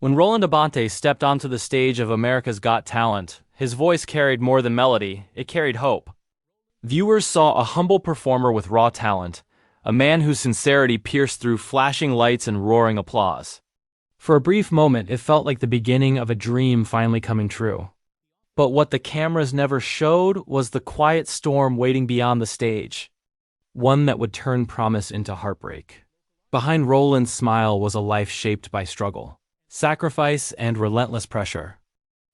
When Roland Abante stepped onto the stage of America's Got Talent, his voice carried more than melody, it carried hope. Viewers saw a humble performer with raw talent, a man whose sincerity pierced through flashing lights and roaring applause. For a brief moment, it felt like the beginning of a dream finally coming true. But what the cameras never showed was the quiet storm waiting beyond the stage, one that would turn promise into heartbreak. Behind Roland's smile was a life shaped by struggle, sacrifice, and relentless pressure.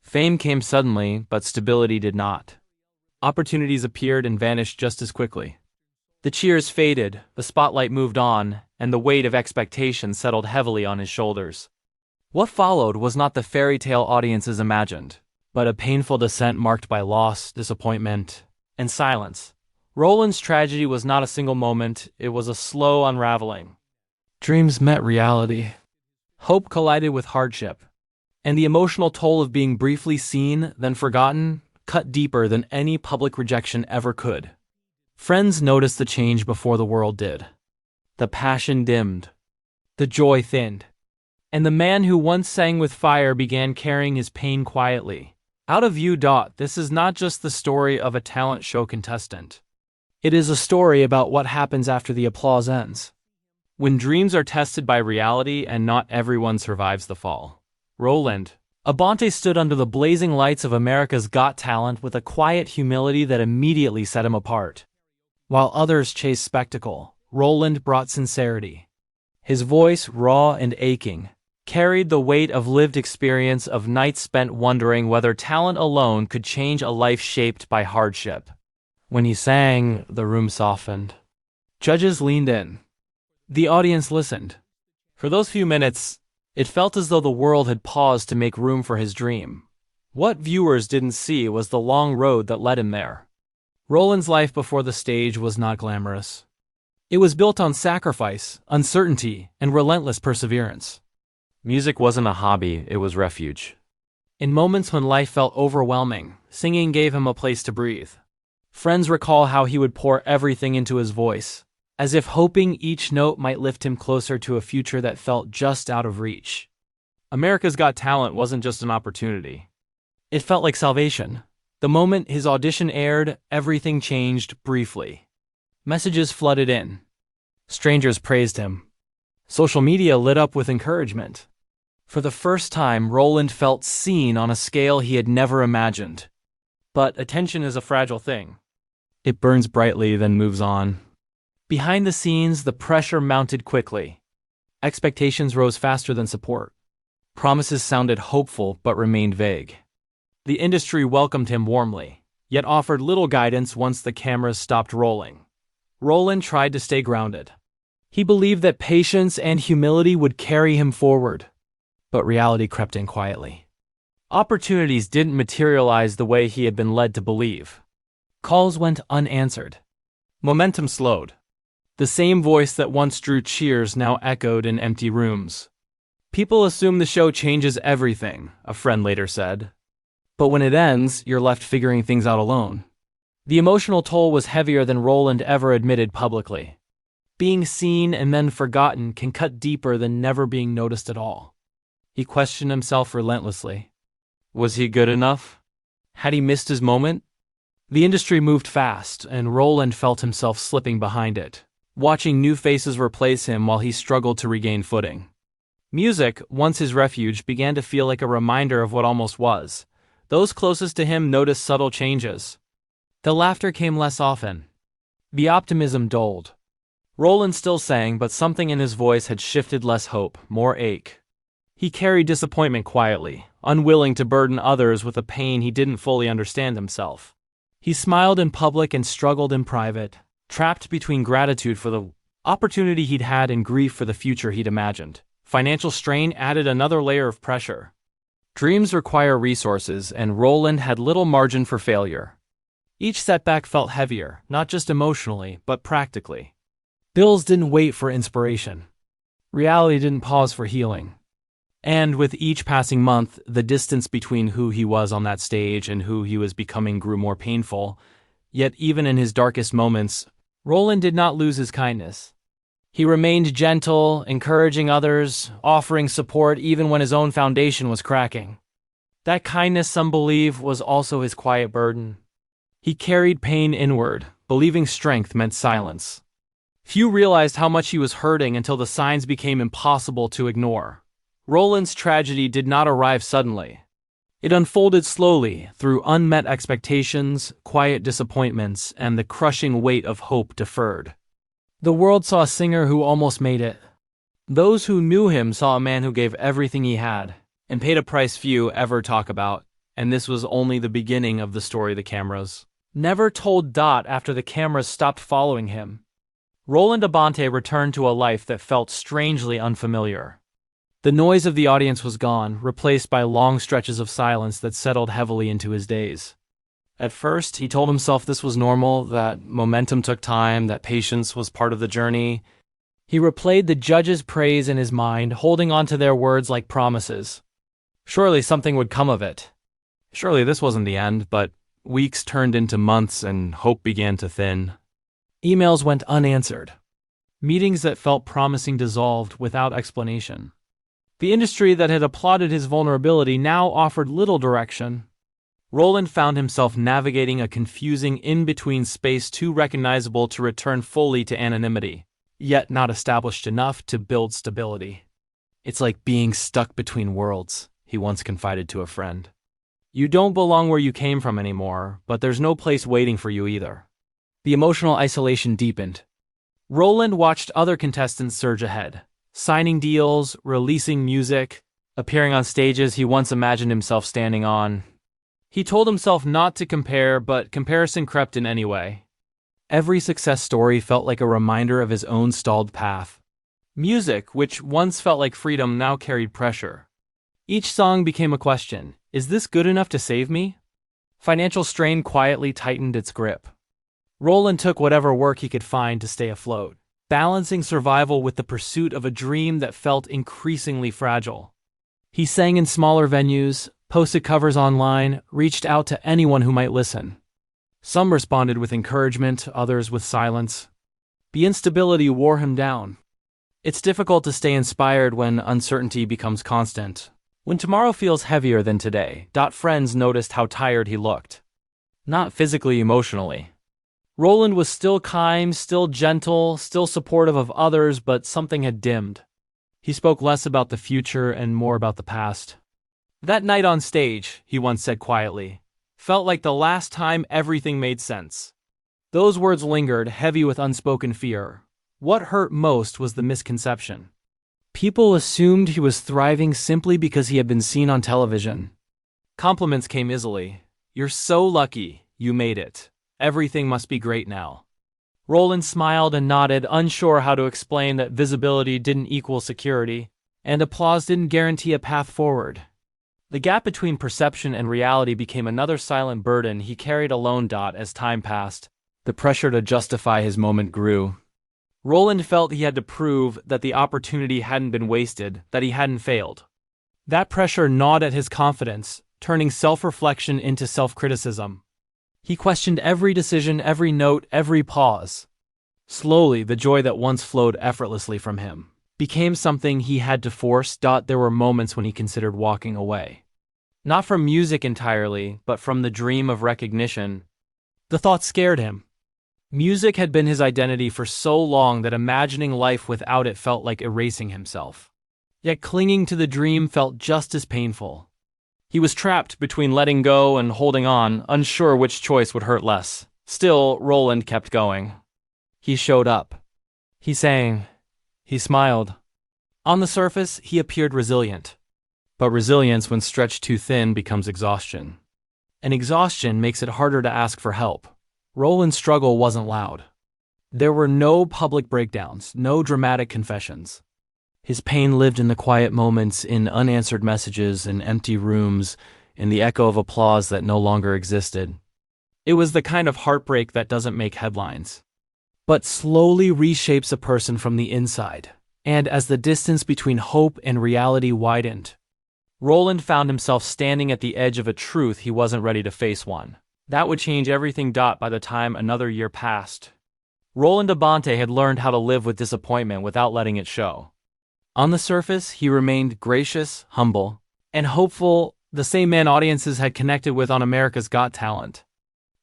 Fame came suddenly, but stability did not. Opportunities appeared and vanished just as quickly. The cheers faded, the spotlight moved on, and the weight of expectation settled heavily on his shoulders. What followed was not the fairy tale audiences imagined, but a painful descent marked by loss, disappointment, and silence. Roland's tragedy was not a single moment, it was a slow unraveling. Dreams met reality. Hope collided with hardship. And the emotional toll of being briefly seen, then forgotten, cut deeper than any public rejection ever could. Friends noticed the change before the world did. The passion dimmed. The joy thinned. And the man who once sang with fire began carrying his pain quietly. Out of view. This is not just the story of a talent show contestant. It is a story about what happens after the applause ends. When dreams are tested by reality and not everyone survives the fall. Roland Abante stood under the blazing lights of America's Got Talent with a quiet humility that immediately set him apart. While others chased spectacle, Roland brought sincerity. His voice, raw and aching, carried the weight of lived experience of nights spent wondering whether talent alone could change a life shaped by hardship. When he sang, the room softened. Judges leaned in. The audience listened. For those few minutes, it felt as though the world had paused to make room for his dream. What viewers didn't see was the long road that led him there. Roland's life before the stage was not glamorous. It was built on sacrifice, uncertainty, and relentless perseverance. Music wasn't a hobby, it was refuge. In moments when life felt overwhelming, singing gave him a place to breathe. Friends recall how he would pour everything into his voice, as if hoping each note might lift him closer to a future that felt just out of reach. America's Got Talent wasn't just an opportunity. It felt like salvation. The moment his audition aired, everything changed briefly. Messages flooded in. Strangers praised him. Social media lit up with encouragement. For the first time, Roland felt seen on a scale he had never imagined. But attention is a fragile thing. It burns brightly, then moves on. Behind the scenes, the pressure mounted quickly. Expectations rose faster than support. Promises sounded hopeful but remained vague. The industry welcomed him warmly, yet offered little guidance once the cameras stopped rolling. Roland tried to stay grounded. He believed that patience and humility would carry him forward. But reality crept in quietly. Opportunities didn't materialize the way he had been led to believe. Calls went unanswered. Momentum slowed. The same voice that once drew cheers now echoed in empty rooms. People assume the show changes everything, a friend later said. But when it ends, you're left figuring things out alone. The emotional toll was heavier than Roland ever admitted publicly. Being seen and then forgotten can cut deeper than never being noticed at all. He questioned himself relentlessly. Was he good enough? Had he missed his moment? The industry moved fast, and Roland felt himself slipping behind it, watching new faces replace him while he struggled to regain footing. Music, once his refuge, began to feel like a reminder of what almost was. Those closest to him noticed subtle changes. The laughter came less often. The optimism dulled. Roland still sang, but something in his voice had shifted: less hope, more ache. He carried disappointment quietly, unwilling to burden others with a pain he didn't fully understand himself. He smiled in public and struggled in private, trapped between gratitude for the opportunity he'd had and grief for the future he'd imagined. Financial strain added another layer of pressure. Dreams require resources, and Roland had little margin for failure. Each setback felt heavier, not just emotionally, but practically. Bills didn't wait for inspiration. Reality didn't pause for healing. And with each passing month, the distance between who he was on that stage and who he was becoming grew more painful. Yet even in his darkest moments, Roland did not lose his kindness. He remained gentle, encouraging others, offering support even when his own foundation was cracking. That kindness, some believe, was also his quiet burden. He carried pain inward, believing strength meant silence. Few realized how much he was hurting until the signs became impossible to ignore. Roland's tragedy did not arrive suddenly. It unfolded slowly through unmet expectations, quiet disappointments, and the crushing weight of hope deferred. The world saw a singer who almost made it. Those who knew him saw a man who gave everything he had, and paid a price few ever talk about, and this was only the beginning of the story the cameras never told. After the cameras stopped following him, Roland Abante returned to a life that felt strangely unfamiliar. The noise of the audience was gone, replaced by long stretches of silence that settled heavily into his days. At first, he told himself this was normal, that momentum took time, that patience was part of the journey. He replayed the judges' praise in his mind, holding on to their words like promises. Surely something would come of it. Surely this wasn't the end, but weeks turned into months and hope began to thin. Emails went unanswered. Meetings that felt promising dissolved without explanation. The industry that had applauded his vulnerability now offered little direction. Roland found himself navigating a confusing in-between space too recognizable to return fully to anonymity, yet not established enough to build stability. "It's like being stuck between worlds," he once confided to a friend. "You don't belong where you came from anymore, but there's no place waiting for you either." The emotional isolation deepened. Roland watched other contestants surge ahead, signing deals, releasing music, appearing on stages he once imagined himself standing on. He told himself not to compare, but comparison crept in anyway. Every success story felt like a reminder of his own stalled path. Music, which once felt like freedom, now carried pressure. Each song became a question: is this good enough to save me? Financial strain quietly tightened its grip. Roland took whatever work he could find to stay afloat, balancing survival with the pursuit of a dream that felt increasingly fragile. He sang in smaller venues, posted covers online, reached out to anyone who might listen. Some responded with encouragement, others with silence. The instability wore him down. It's difficult to stay inspired when uncertainty becomes constant. When tomorrow feels heavier than today. Friends noticed how tired he looked. Not physically, emotionally. Roland was still kind, still gentle, still supportive of others, but something had dimmed. He spoke less about the future and more about the past. "That night on stage," he once said quietly, "felt like the last time everything made sense." Those words lingered, heavy with unspoken fear. What hurt most was the misconception. People assumed he was thriving simply because he had been seen on television. Compliments came easily. "You're so lucky, you made it. Everything must be great now." Roland smiled and nodded, unsure how to explain that visibility didn't equal security, and applause didn't guarantee a path forward. The gap between perception and reality became another silent burden he carried alone. As time passed, the pressure to justify his moment grew. Roland felt he had to prove that the opportunity hadn't been wasted, that he hadn't failed. That pressure gnawed at his confidence, turning self-reflection into self-criticism. He questioned every decision, every note, every pause. Slowly, the joy that once flowed effortlessly from him became something he had to force. There were moments when he considered walking away. Not from music entirely, but from the dream of recognition. The thought scared him. Music had been his identity for so long that imagining life without it felt like erasing himself. Yet clinging to the dream felt just as painful. He was trapped between letting go and holding on, unsure which choice would hurt less. Still, Roland kept going. He showed up. He sang. He smiled. On the surface, he appeared resilient. But resilience, when stretched too thin, becomes exhaustion. And exhaustion makes it harder to ask for help. Roland's struggle wasn't loud. There were no public breakdowns, no dramatic confessions. His pain lived in the quiet moments, in unanswered messages, in empty rooms, in the echo of applause that no longer existed. It was the kind of heartbreak that doesn't make headlines, but slowly reshapes a person from the inside. And as the distance between hope and reality widened, Roland found himself standing at the edge of a truth he wasn't ready to face. One that would change everything. By the time another year passed, Roland Abante had learned how to live with disappointment without letting it show. On the surface, he remained gracious, humble, and hopeful, the same man audiences had connected with on America's Got Talent.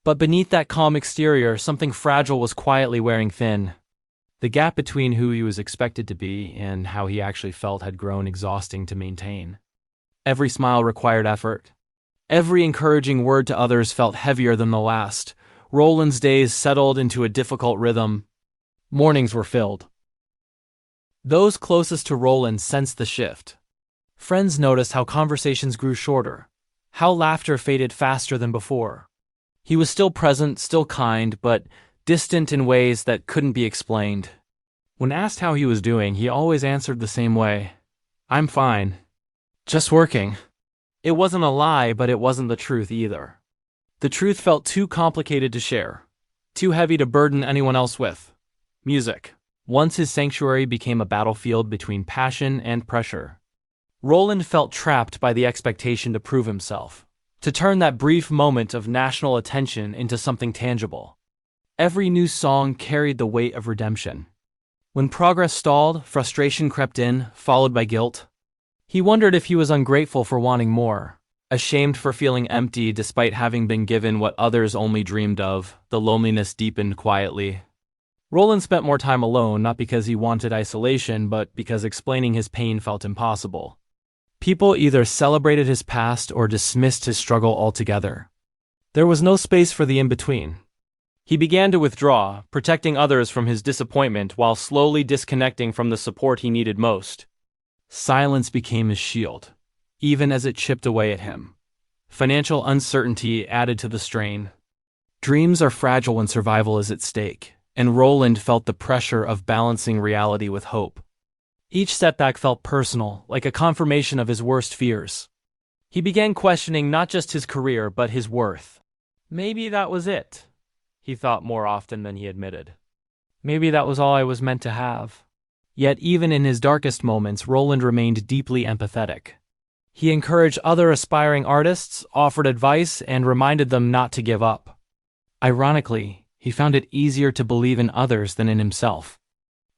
But beneath that calm exterior, something fragile was quietly wearing thin. The gap between who he was expected to be and how he actually felt had grown exhausting to maintain. Every smile required effort. Every encouraging word to others felt heavier than the last. Roland's days settled into a difficult rhythm. Mornings were filled. Those closest to Roland sensed the shift. Friends noticed how conversations grew shorter, how laughter faded faster than before. He was still present, still kind, but distant in ways that couldn't be explained. When asked how he was doing, he always answered the same way. "I'm fine. Just working." It wasn't a lie, but it wasn't the truth either. The truth felt too complicated to share, too heavy to burden anyone else with. Music. Once his sanctuary became a battlefield between passion and pressure. Roland felt trapped by the expectation to prove himself, to turn that brief moment of national attention into something tangible. Every new song carried the weight of redemption. When progress stalled, frustration crept in, followed by guilt. He wondered if he was ungrateful for wanting more, ashamed for feeling empty despite having been given what others only dreamed of. The loneliness deepened quietly. Roland spent more time alone, not because he wanted isolation, but because explaining his pain felt impossible. People either celebrated his past or dismissed his struggle altogether. There was no space for the in-between. He began to withdraw, protecting others from his disappointment while slowly disconnecting from the support he needed most. Silence became his shield, even as it chipped away at him. Financial uncertainty added to the strain. Dreams are fragile when survival is at stake, and Roland felt the pressure of balancing reality with hope. Each setback felt personal, like a confirmation of his worst fears. He began questioning not just his career, but his worth. Maybe that was it, he thought more often than he admitted. Maybe that was all I was meant to have. Yet even in his darkest moments, Roland remained deeply empathetic. He encouraged other aspiring artists, offered advice, and reminded them not to give up. Ironically, he found it easier to believe in others than in himself.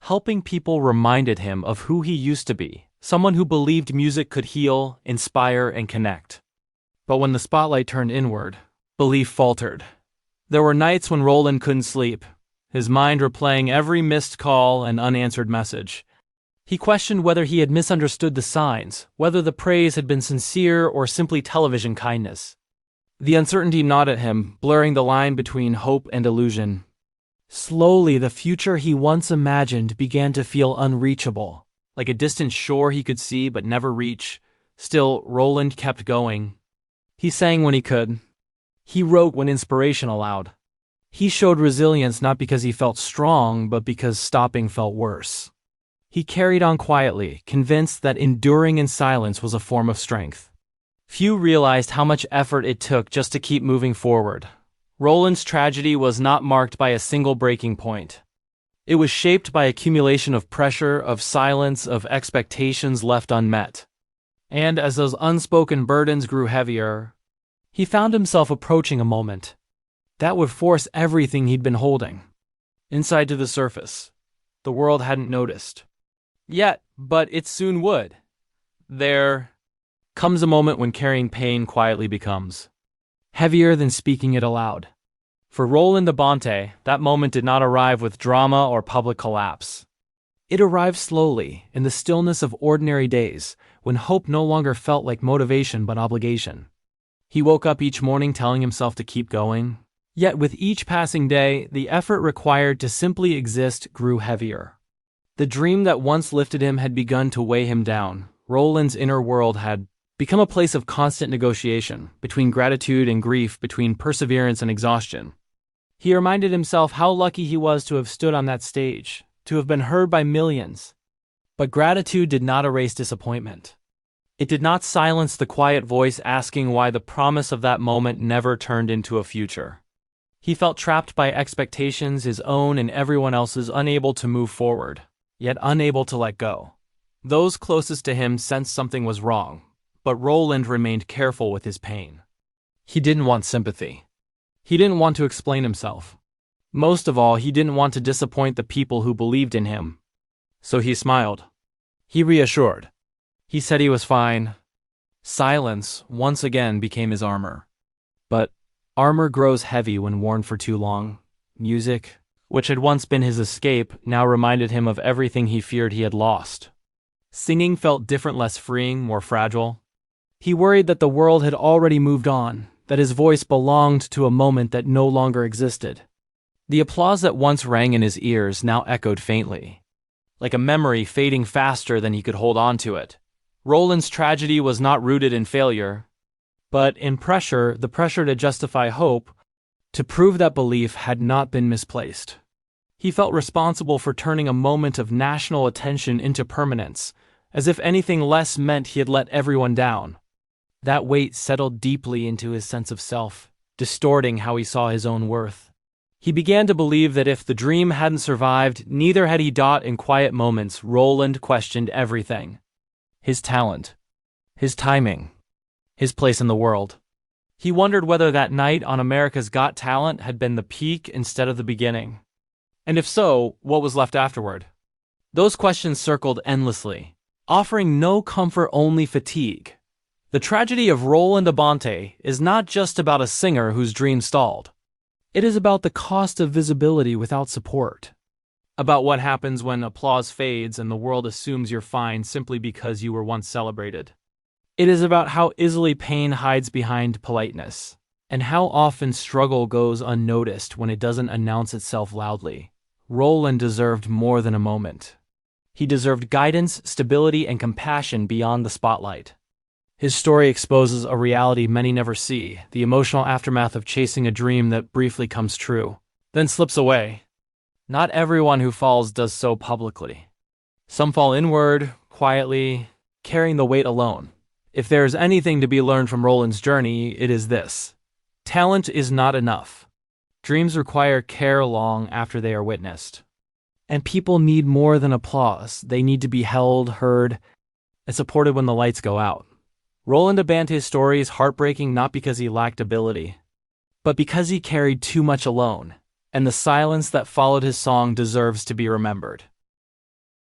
Helping people reminded him of who he used to be, someone who believed music could heal, inspire, and connect. But when the spotlight turned inward, belief faltered. There were nights when Roland couldn't sleep, his mind replaying every missed call and unanswered message. He questioned whether he had misunderstood the signs, whether the praise had been sincere or simply television kindness. The uncertainty gnawed at him, blurring the line between hope and illusion. Slowly, the future he once imagined began to feel unreachable, like a distant shore he could see but never reach. Still, Roland kept going. He sang when he could. He wrote when inspiration allowed. He showed resilience not because he felt strong, but because stopping felt worse. He carried on quietly, convinced that enduring in silence was a form of strength. Few realized how much effort it took just to keep moving forward. Roland's tragedy was not marked by a single breaking point. It was shaped by accumulation of pressure, of silence, of expectations left unmet. And as those unspoken burdens grew heavier, he found himself approaching a moment that would force everything he'd been holding inside to the surface. The world hadn't noticed yet, but it soon would. There comes a moment when carrying pain quietly becomes heavier than speaking it aloud. For Roland Abante, that moment did not arrive with drama or public collapse. It arrived slowly, in the stillness of ordinary days, when hope no longer felt like motivation but obligation. He woke up each morning telling himself to keep going. Yet with each passing day, the effort required to simply exist grew heavier. The dream that once lifted him had begun to weigh him down. Roland's inner world had become a place of constant negotiation, between gratitude and grief, between perseverance and exhaustion. He reminded himself how lucky he was to have stood on that stage, to have been heard by millions. But gratitude did not erase disappointment. It did not silence the quiet voice asking why the promise of that moment never turned into a future. He felt trapped by expectations, his own and everyone else's, unable to move forward, yet unable to let go. Those closest to him sensed something was wrong, but Roland remained careful with his pain. He didn't want sympathy. He didn't want to explain himself. Most of all, he didn't want to disappoint the people who believed in him. So he smiled. He reassured. He said he was fine. Silence once again became his armor. But armor grows heavy when worn for too long. Music, which had once been his escape, now reminded him of everything he feared he had lost. Singing felt different, less freeing, more fragile. He worried that the world had already moved on, that his voice belonged to a moment that no longer existed. The applause that once rang in his ears now echoed faintly, like a memory fading faster than he could hold on to it. Roland's tragedy was not rooted in failure, but in pressure, the pressure to justify hope, to prove that belief had not been misplaced. He felt responsible for turning a moment of national attention into permanence, as if anything less meant he had let everyone down. That weight settled deeply into his sense of self, distorting how he saw his own worth. He began to believe that if the dream hadn't survived, neither had he. In quiet moments, Roland questioned everything. His talent, his timing, his place in the world. He wondered whether that night on America's Got Talent had been the peak instead of the beginning. And if so, what was left afterward? Those questions circled endlessly, offering no comfort, only fatigue. The tragedy of Roland Abante is not just about a singer whose dream stalled. It is about the cost of visibility without support. About what happens when applause fades and the world assumes you're fine simply because you were once celebrated. It is about how easily pain hides behind politeness, and how often struggle goes unnoticed when it doesn't announce itself loudly. Roland deserved more than a moment. He deserved guidance, stability, and compassion beyond the spotlight. His story exposes a reality many never see, the emotional aftermath of chasing a dream that briefly comes true, then slips away. Not everyone who falls does so publicly. Some fall inward, quietly, carrying the weight alone. If there is anything to be learned from Roland's journey, it is this. Talent is not enough. Dreams require care long after they are witnessed. And people need more than applause. They need to be held, heard, and supported when the lights go out. Roland Abante's story is heartbreaking not because he lacked ability, but because he carried too much alone, and the silence that followed his song deserves to be remembered.